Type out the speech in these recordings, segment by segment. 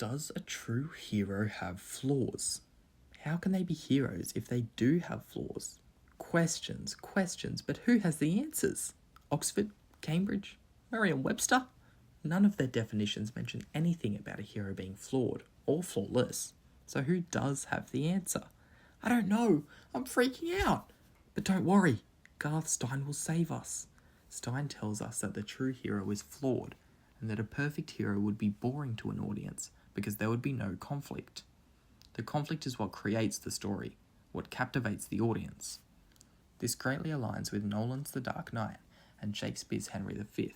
Does a true hero have flaws? How can they be heroes if they do have flaws? Questions, but who has the answers? Oxford? Cambridge? Merriam-Webster? None of their definitions mention anything about a hero being flawed or flawless. So who does have the answer? I don't know. I'm freaking out. But don't worry. Garth Stein will save us. Stein tells us that the true hero is flawed and that a perfect hero would be boring to an audience because there would be no conflict. The conflict is what creates the story, what captivates the audience. This greatly aligns with Nolan's The Dark Knight and Shakespeare's Henry V.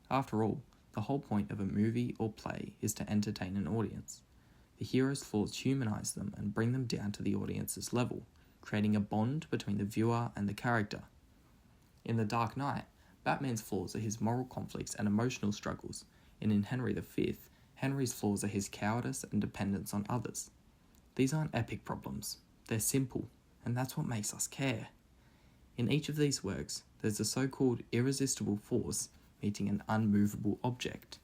After all, the whole point of a movie or play is to entertain an audience. The hero's flaws humanize them and bring them down to the audience's level, creating a bond between the viewer and the character. In The Dark Knight, Batman's flaws are his moral conflicts and emotional struggles, and in Henry V, Henry's flaws are his cowardice and dependence on others. These aren't epic problems, they're simple, and that's what makes us care. In each of these works, there's a so-called irresistible force meeting an unmovable object.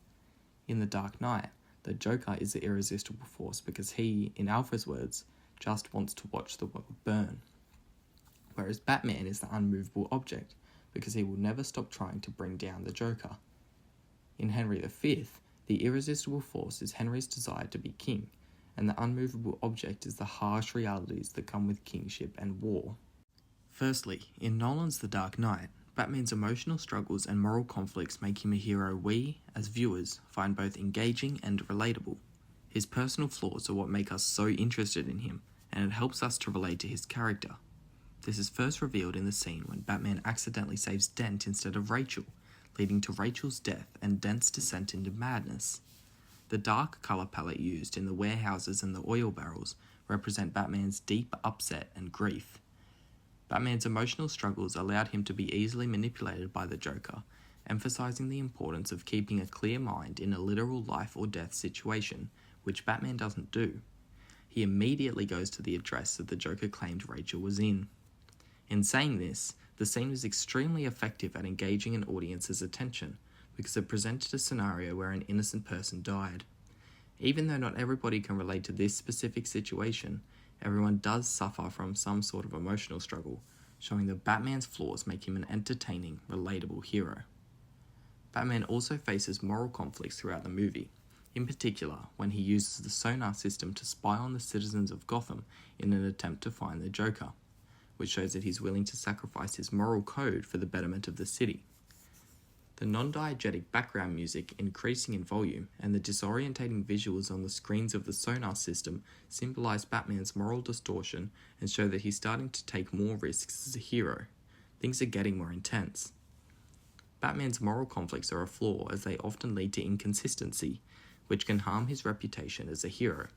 In The Dark Knight, the Joker is the irresistible force because he, in Alfred's words, just wants to watch the world burn. Whereas Batman is the unmovable object because he will never stop trying to bring down the Joker. In Henry V, the irresistible force is Henry's desire to be king, and the unmovable object is the harsh realities that come with kingship and war. Firstly, in Nolan's The Dark Knight, Batman's emotional struggles and moral conflicts make him a hero we, as viewers, find both engaging and relatable. His personal flaws are what make us so interested in him, and it helps us to relate to his character. This is first revealed in the scene when Batman accidentally saves Dent instead of Rachel, leading to Rachel's death and Dent's descent into madness. The dark colour palette used in the warehouses and the oil barrels represent Batman's deep upset and grief. Batman's emotional struggles allowed him to be easily manipulated by the Joker, emphasizing the importance of keeping a clear mind in a literal life or death situation, which Batman doesn't do. He immediately goes to the address that the Joker claimed Rachel was in. In saying this, the scene was extremely effective at engaging an audience's attention because it presented a scenario where an innocent person died. Even though not everybody can relate to this specific situation, everyone does suffer from some sort of emotional struggle, showing that Batman's flaws make him an entertaining, relatable hero. Batman also faces moral conflicts throughout the movie, in particular when he uses the sonar system to spy on the citizens of Gotham in an attempt to find the Joker, which shows that he's willing to sacrifice his moral code for the betterment of the city. The non-diegetic background music increasing in volume and the disorientating visuals on the screens of the sonar system symbolize Batman's moral distortion and show that he's starting to take more risks as a hero. Things are getting more intense. Batman's moral conflicts are a flaw as they often lead to inconsistency, which can harm his reputation as a hero.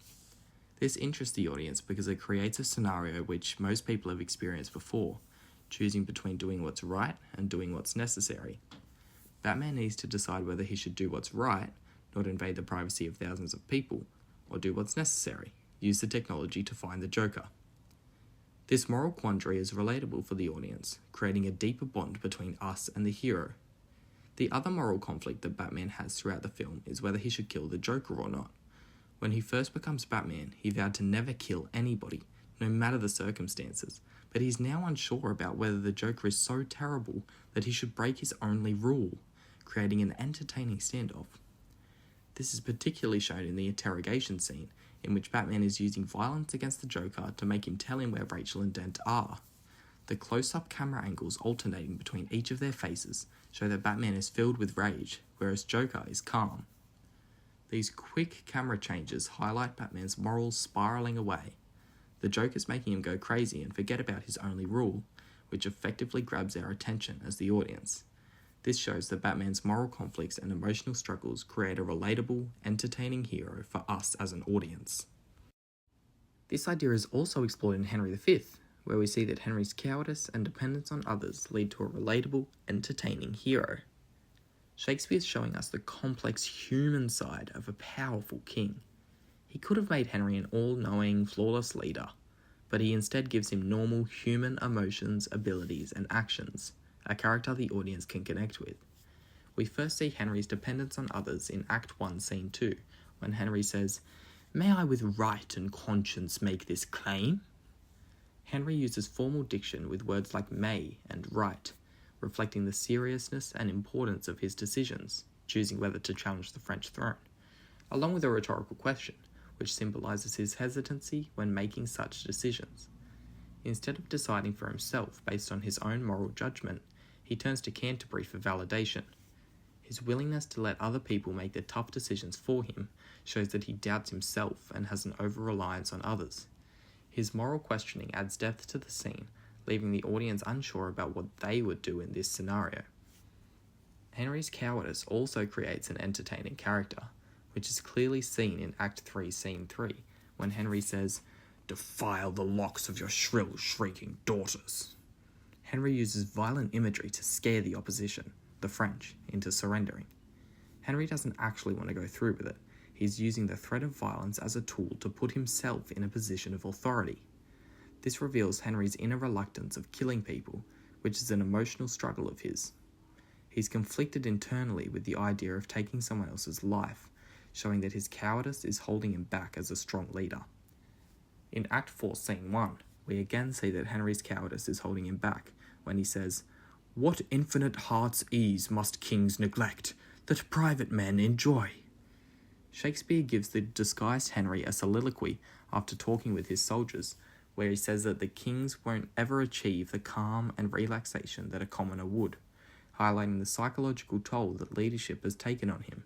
This interests the audience because it creates a scenario which most people have experienced before, choosing between doing what's right and doing what's necessary. Batman needs to decide whether he should do what's right, not invade the privacy of thousands of people, or do what's necessary, use the technology to find the Joker. This moral quandary is relatable for the audience, creating a deeper bond between us and the hero. The other moral conflict that Batman has throughout the film is whether he should kill the Joker or not. When he first becomes Batman, he vowed to never kill anybody, no matter the circumstances, but he's now unsure about whether the Joker is so terrible that he should break his only rule, creating an entertaining standoff. This is particularly shown in the interrogation scene, in which Batman is using violence against the Joker to make him tell him where Rachel and Dent are. The close-up camera angles alternating between each of their faces show that Batman is filled with rage, whereas Joker is calm. These quick camera changes highlight Batman's morals spiraling away. The Joker's making him go crazy and forget about his only rule, which effectively grabs our attention as the audience. This shows that Batman's moral conflicts and emotional struggles create a relatable, entertaining hero for us as an audience. This idea is also explored in Henry V, where we see that Henry's cowardice and dependence on others lead to a relatable, entertaining hero. Shakespeare's showing us the complex human side of a powerful king. He could have made Henry an all-knowing, flawless leader, but he instead gives him normal human emotions, abilities, and actions, a character the audience can connect with. We first see Henry's dependence on others in Act 1, Scene 2, when Henry says, "May I with right and conscience make this claim?" Henry uses formal diction with words like may and right, reflecting the seriousness and importance of his decisions, choosing whether to challenge the French throne, along with a rhetorical question, which symbolises his hesitancy when making such decisions. Instead of deciding for himself based on his own moral judgment, he turns to Canterbury for validation. His willingness to let other people make the tough decisions for him shows that he doubts himself and has an over-reliance on others. His moral questioning adds depth to the scene, leaving the audience unsure about what they would do in this scenario. Henry's cowardice also creates an entertaining character, which is clearly seen in Act 3, Scene 3, when Henry says, "Defile the locks of your shrill, shrieking daughters." Henry uses violent imagery to scare the opposition, the French, into surrendering. Henry doesn't actually want to go through with it. He's using the threat of violence as a tool to put himself in a position of authority. This reveals Henry's inner reluctance of killing people, which is an emotional struggle of his. He's conflicted internally with the idea of taking someone else's life, showing that his cowardice is holding him back as a strong leader. In Act 4, Scene 1, we again see that Henry's cowardice is holding him back when he says, "What infinite heart's ease must kings neglect, that private men enjoy?" Shakespeare gives the disguised Henry a soliloquy after talking with his soldiers, where he says that the kings won't ever achieve the calm and relaxation that a commoner would, highlighting the psychological toll that leadership has taken on him.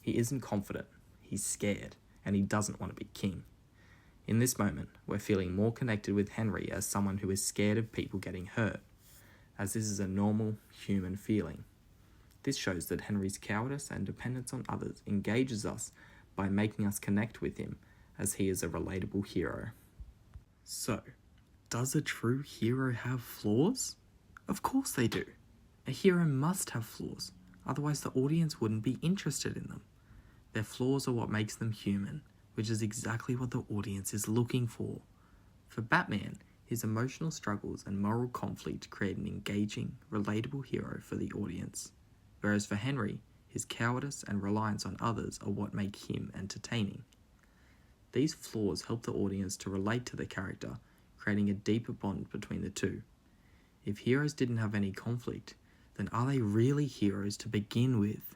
He isn't confident, he's scared, and he doesn't want to be king. In this moment, we're feeling more connected with Henry as someone who is scared of people getting hurt, as this is a normal human feeling. This shows that Henry's cowardice and dependence on others engages us by making us connect with him, as he is a relatable hero. So, does a true hero have flaws? Of course they do. A hero must have flaws, otherwise the audience wouldn't be interested in them. Their flaws are what makes them human, which is exactly what the audience is looking for. For Batman, his emotional struggles and moral conflict create an engaging, relatable hero for the audience. Whereas for Henry, his cowardice and reliance on others are what make him entertaining. These flaws help the audience to relate to the character, creating a deeper bond between the two. If heroes didn't have any conflict, then are they really heroes to begin with?